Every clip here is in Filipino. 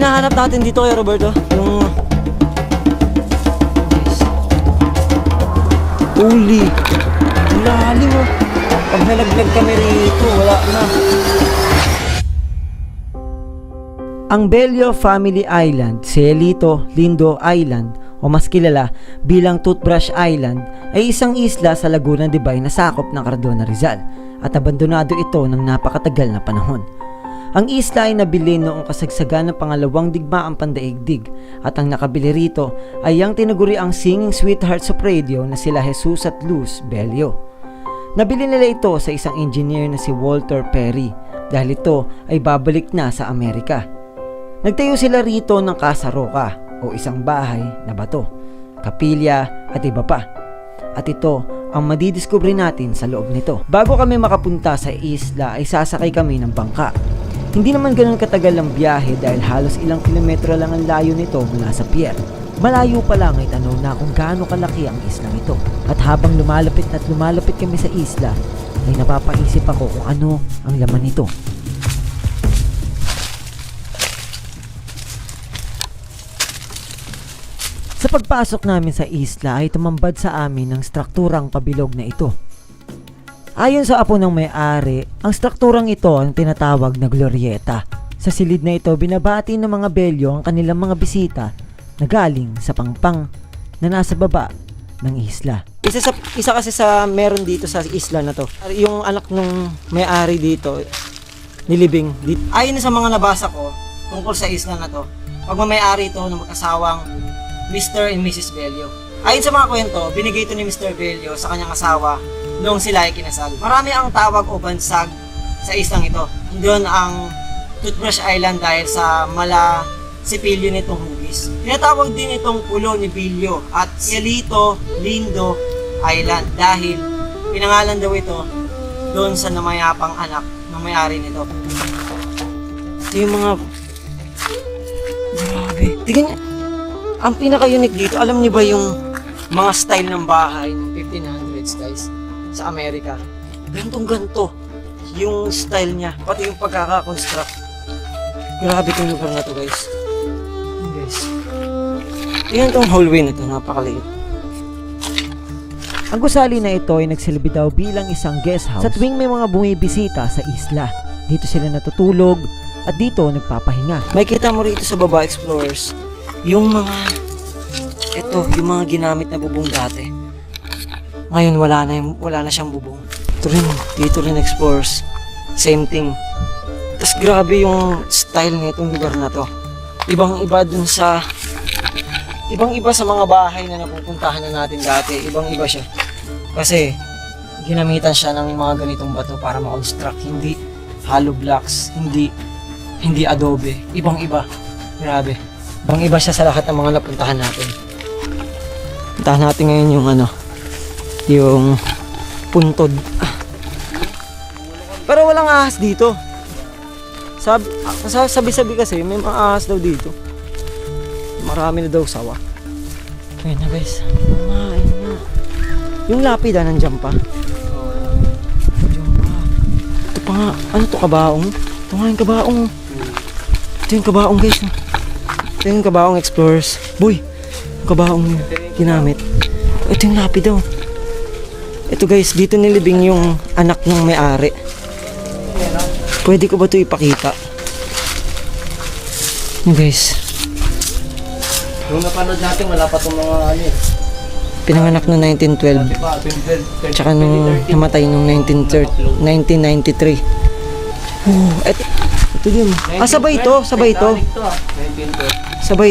hinahanap natin dito kay Roberto? Yung... Uli! Lalim oh! Pag nalaglag kami rito, wala na. Ang Bello Family Island, Cielito Lindo Island o mas kilala bilang Toothbrush Island ay isang isla sa Laguna de Bay na sakop ng Cardona, Rizal at abandonado ito ng napakatagal na panahon. Ang isla ay nabili noong kasagsagan ng pangalawang digmaang pandaigdig at ang nakabili rito ay ang tinaguri ang singing sweethearts of radio na sila Jesus at Luz Bello. Nabili nila ito sa isang engineer na si Walter Perry dahil ito ay babalik na sa Amerika. Nagtayo sila rito ng Casa Roca o isang bahay na bato, kapilya at iba pa. At ito ang madidiskubre natin sa loob nito. Bago kami makapunta sa isla ay sasakay kami ng bangka. Hindi naman ganoon katagal ang biyahe dahil halos ilang kilometro lang ang layo nito mula sa pier. Malayo pa lang ay tanaw na kung gaano kalaki ang islang ito. At habang lumalapit kami sa isla ay napapaisip ako kung ano ang laman nito. Sa pagpasok namin sa isla ay tumambad sa amin ang strukturang pabilog na ito. Ayon sa apo ng may-ari, ang strukturang ito ang tinatawag na glorieta. Sa silid na ito, binabati ng mga Bello ang kanilang mga bisita na galing sa pangpang na nasa baba ng isla. Isa kasi sa meron dito sa isla na to, yung anak ng may-ari dito, nilibing dito. Ayon sa mga nabasa ko tungkol sa isla na to, pagmamayari ito ng mag-asawang Mr. and Mrs. Bello. Ayon sa mga kwento, binigay ito ni Mr. Bello sa kanyang asawa noong sila ay kinasal. Marami ang tawag o bansag sa islang ito. Doon ang Toothbrush Island dahil sa mala sipilyo nitong hugis. Tinatawag din itong pulo ni Bello at Cielito Lindo Island dahil pinangalan daw ito doon sa namayapang anak ng may-ari nito. Ito yung mga... Grabe. Tingnan niya. Ang pinaka-unique dito, alam niyo ba yung mga style ng bahay ng 1500s guys sa Amerika? Gantong-ganto yung style niya, pati yung pagkaka-construct. Grabe itong lugar na to guys. Guys. Tingnan itong hallway na ito, napakaliit. Ang gusali na ito ay nagsilbi daw bilang isang guest house sa tuwing may mga bumibisita sa isla. Dito sila natutulog at dito nagpapahinga. May kita mo rito sa baba, explorers, yung mga ginamit na bubong dati. Ngayon wala na siyang bubong. Dito rin explorers. Same thing. Tapos grabe yung style nitong lugar na to. Ibang-iba sa mga bahay na napupuntahan na natin dati. Ibang-iba siya. Kasi ginamitan siya ng mga ganitong bato para ma-construct. Hindi hollow blocks, hindi adobe. Ibang-iba. Grabe. Ibang-iba siya sa lahat ng mga napuntahan natin. Puntahan natin ngayon yung puntod. Pero walang ahas dito. Sabi-sabi kasi may mga ahas daw dito. Marami na daw sawa. Ayun na guys. Ayun na. Yung lapida nandiyan pa. Nandiyan pa. Ito pa nga. Ano to, kabaong? Ito nga yung kabaong. Ito yung kabaong guys. Ito yung kabaong explorers. Boy, yung kabaong ginamit. Ito yung lapida. Ito guys, dito nilibing yung anak ng may-ari. Pwede ko ba ito ipakita? Yung guys. Nung napanood natin, wala pa itong mga Pinanganak noong 1912. Tsaka nung namatay noong 1993. Oh, ito yun. Sabay ito. Sabay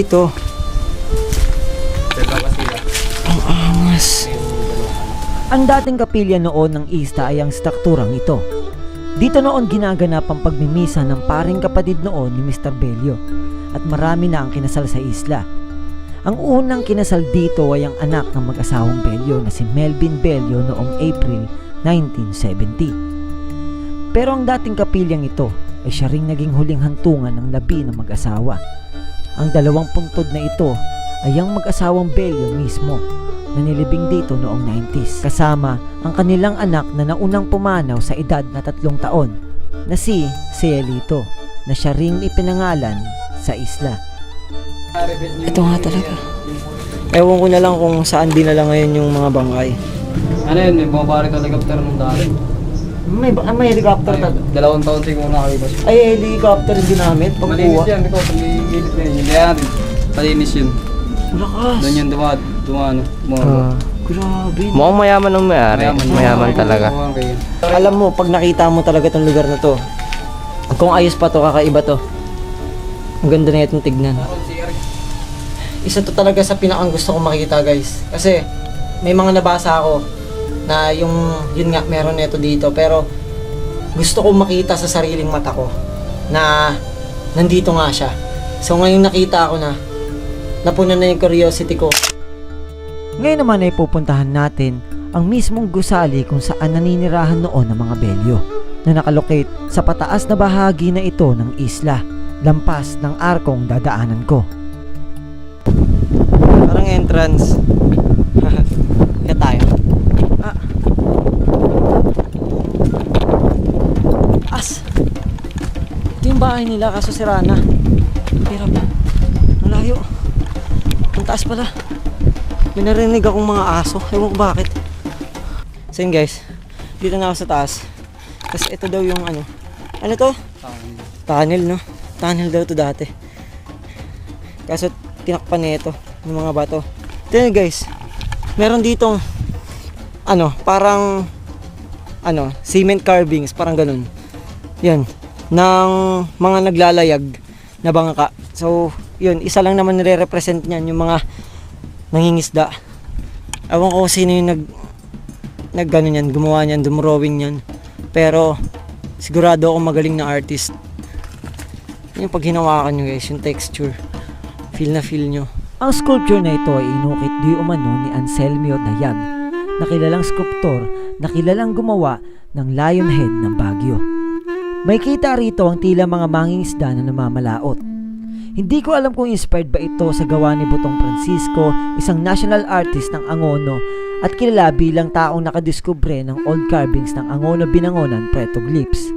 ito. Ang angas. Ang dating kapilya noon ng isla ay ang strukturang ito. Dito noon ginaganap ang pagmimisa ng paring kapatid noon ni Mr. Bello at marami na ang kinasal sa isla. Ang unang kinasal dito ay ang anak ng mag-asawang Bello na si Melvin Bello noong April 1970. Pero ang dating kapilyang ito ay siya ring naging huling hantungan ng labi ng mag-asawa. Ang dalawang puntod na ito ay ang mag-asawang Bello mismo na nilibing dito noong 90s kasama ang kanilang anak na naunang pumanaw sa edad na 3 taon na si Cielito na siya ring ipinangalan sa isla. Ito nga talaga. Ewan ko na lang kung saan dinala ngayon yung mga bangkay. Ano yun, may bumabalik helicopter nung dati. May helicopter na. 2 taon siguro nakalipas. Ay, helicopter yung ginamit Malinis pagkuha. yan, ikaw, pag-iilit na yun. Hindi natin, palinis yun. Lakas. Doon yun dumano. Grabe. Mukhang mayaman ang may-ari. Mayaman talaga. Alam mo, pag nakita mo talaga tong lugar na to, kung ayos pa to, kakaiba to. Ang ganda na itong tignan. Isa to talaga sa pinakang gusto kong makita, guys. Kasi may mga nabasa ako na yun nga, meron nito dito. Pero gusto kong makita sa sariling mata ko na nandito nga siya. So ngayon nakita ko na, napunan na yung curiosity ko. Ngayon naman ay pupuntahan natin ang mismong gusali kung saan naninirahan noon ng mga Belyo na nakalocate sa pataas na bahagi na ito ng isla, lampas ng arkong dadaanan ko. Parang entrance. Ika tayo. As! Ito yung bahay nila kaso sira na. Hirap na. Ang layo. Ang taas pala. May narinig akong mga aso. Ewan ko bakit. So yun guys. Dito na ako sa taas. Kasi ito daw yung ano. Ano to? Tunnel, no? Tunnel daw to dati. Kaso tinakpan na ito ng mga bato. Ito yun guys. Meron ditong ano, parang ano, cement carvings, parang ganun. Yan. Ng mga naglalayag na bangka. So, yun, isa lang naman nire-represent niyan yung mga nangingisda. Ewan ko kung sino yung nag gano'n yan, gumawa niyan, dumrawing niyan. Pero sigurado ako magaling na artist. Yung pag hinawakan nyo guys, yung texture, feel na feel nyo. Ang sculpture na ito ay inukit di umano ni Anselmio Dayag, na kilalang sculptor na kilalang gumawa ng lion head ng Baguio. May kita rito ang tila mga mangingisda na namamalaot. Hindi ko alam kung inspired ba ito sa gawa ni Butong Francisco, isang national artist ng Angono at kilala bilang taong nakadiskubre ng old carvings ng Angono Binangonan petroglyphs.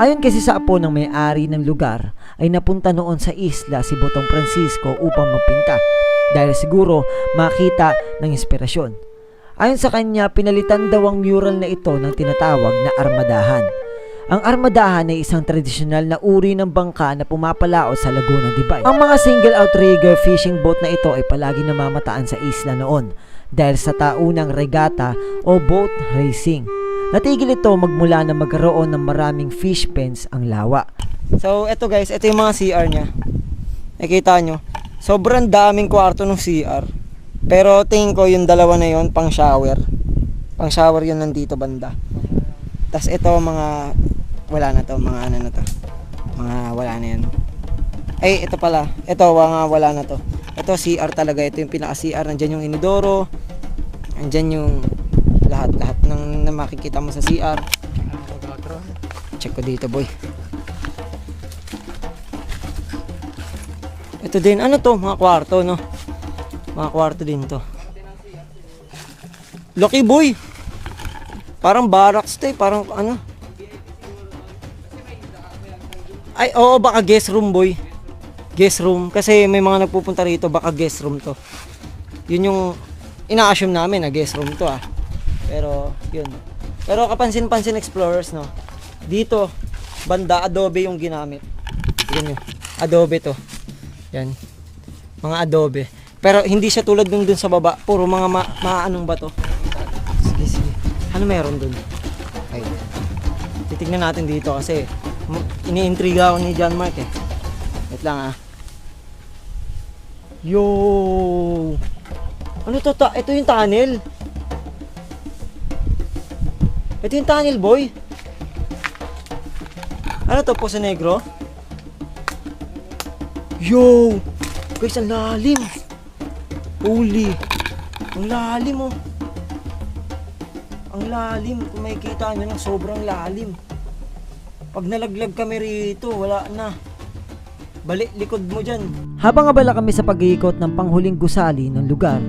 Ayon kasi sa apo ng may-ari ng lugar, ay napunta noon sa isla si Butong Francisco upang magpinta dahil siguro makita ng inspirasyon. Ayon sa kanya, pinalitan daw ang mural na ito ng tinatawag na armadahan. Ang armadahan ay isang tradisyonal na uri ng bangka na pumapalaot sa Laguna de Bay. Ang mga single outrigger fishing boat na ito ay palagi namamataan sa isla noon dahil sa taunang regata o boat racing. Natigil ito magmula na magkaroon ng maraming fish pens ang lawa. So eto guys, ito yung mga CR niya. Nakita nyo, sobrang daming kwarto ng CR. Pero tingin ko yung dalawa na yon pang shower. Pang shower yun nandito banda. Tas ito mga wala na to, mga ano na to. Mga wala na yan. Ay, ito pala. Ito mga wala na to. Ito CR talaga, ito yung pinaka CR. Nandiyan yung inodoro. Nandiyan yung lahat ng na makikita mo sa CR. Check ko dito, boy. Ito din, ano to? Mga kwarto, no? Mga kwarto din to. Lucky boy. Parang barracks to eh. Parang ano. Ay, oo, baka guest room, boy. Guest room. Kasi may mga nagpupunta rito, baka guest room to. Yun yung ina-assume namin na guest room to ah. Pero, yun. Pero kapansin-pansin explorers, no? Dito, banda, adobe yung ginamit. Yan yun. Adobe to. Yan. Mga adobe. Pero hindi siya tulad nung dun sa baba. Puro mga maanong bato. Sige, sige. Ano meron dun? Ay. Titignan natin dito kasi iniintriga ako ni John Mark eh. Wait lang ah. Yo! Ano to? Ito yung tunnel. Ito yung tunnel, boy. Ano to, Poso Negro? Yo! Guys, ang lalim. Holy. Ang lalim, oh. Ang lalim. Kung makikita nyo lang, sobrang lalim. Pag nalaglag kami rito, wala na. Balik, likod mo dyan. Habang abala kami sa pag-iikot ng panghuling gusali ng lugar,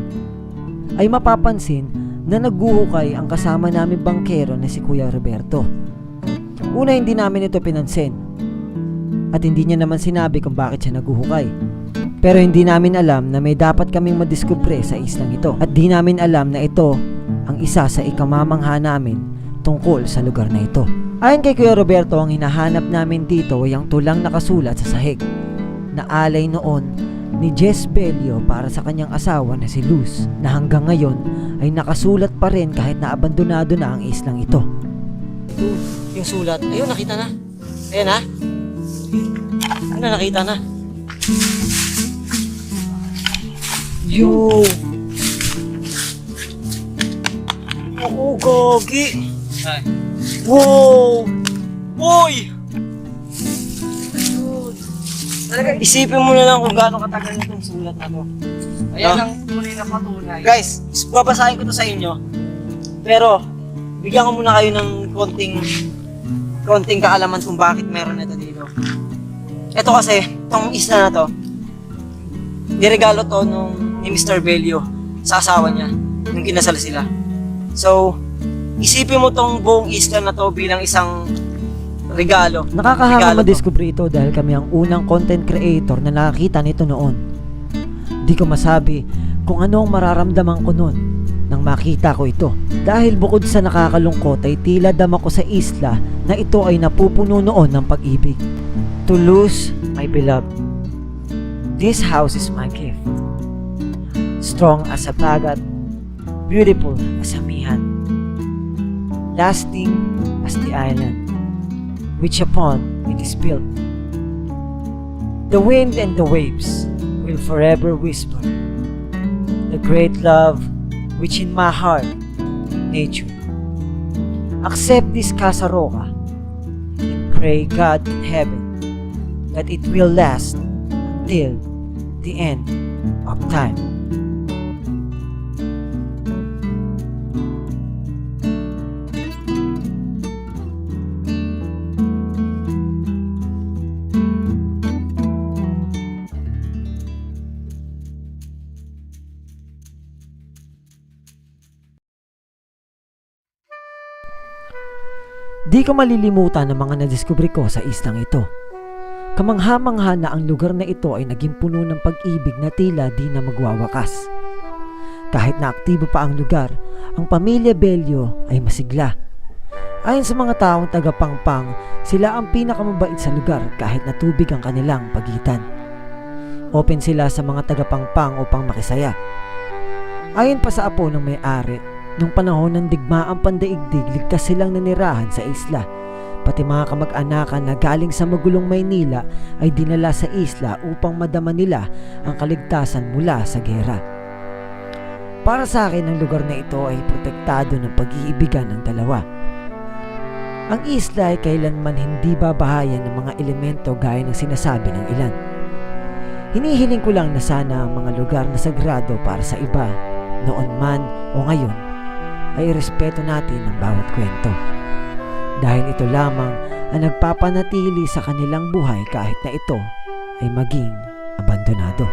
ay mapapansin na naghuhukay ang kasama namin bangkero na si Kuya Roberto. Una, hindi namin ito pinansin. at hindi niya naman sinabi kung bakit siya naguhukay. Pero hindi namin alam na may dapat kaming madiskubre sa islang ito at di namin alam na ito ang isa sa ikamamangha namin tungkol sa lugar na ito. Ayon kay Kuya Roberto, ang hinahanap namin dito ay ang tulang nakasulat sa sahig na alay noon ni Jess Belio para sa kanyang asawa na si Luz, na hanggang ngayon ay nakasulat pa rin kahit na abandonado na ang islang ito. Yung sulat. Ayun, nakita na. Ayan ha. Ano, nakita na. Yo! Oo, gogi! Wow! Boy! Talaga, isipin mo na lang kung gaano katagal itong sulat na to. Ayan ang tunay na patunay. Guys, babasahin ko to sa inyo. Pero, bigyan ko muna kayo ng konting kaalaman kung bakit meron ito dito. Ito kasi, itong isla na to, niregalo to ni Mr. Belio sa asawa niya nung kinasal sila. So, isipin mo tong buong isla na to bilang isang regalo. Nakakahanga madiskubre ito dahil kami ang unang content creator na nakakita nito noon. Di ko masabi kung ano ang mararamdaman ko noon nang makita ko ito. Dahil bukod sa nakakalungkot ay tila dama ko sa isla na ito ay napupuno noon ng pag-ibig. To lose my beloved. This house is my gift. Strong as a bagat, beautiful as a mihan, lasting as the island which upon it is built. The wind and the waves will forever whisper the great love which in my heart, nature. Accept this Casa Roca and pray God in heaven that it will last until the end of time. Di ko malilimutan ang mga nadiskubre ko sa islang ito. Kamangha-mangha na ang lugar na ito ay naging puno ng pag-ibig na tila di na magwawakas. Kahit na aktibo pa ang lugar, ang pamilya Belio ay masigla. Ayon sa mga taong taga-Pangpang, sila ang pinakamabait sa lugar kahit na tubig ang kanilang pagitan. Open sila sa mga taga-Pangpang upang makisaya. Ayon pa sa apo ng may-ari, nung panahon ng digmaang pandaigdig, ligtas silang nanirahan sa isla. Pati mga kamag-anakan na galing sa magulong Maynila ay dinala sa isla upang madama nila ang kaligtasan mula sa gera. Para sa akin, ang lugar na ito ay protektado ng pag-iibigan ng dalawa. Ang isla ay kailanman hindi babahayan ng mga elemento gaya ng sinasabi ng ilan. Hinihiling ko lang na sana ang mga lugar na sagrado para sa iba, noon man o ngayon, ay irespeto natin ang bawat kwento. Dahil ito lamang ang nagpapanatili sa kanilang buhay kahit na ito ay maging abandonado.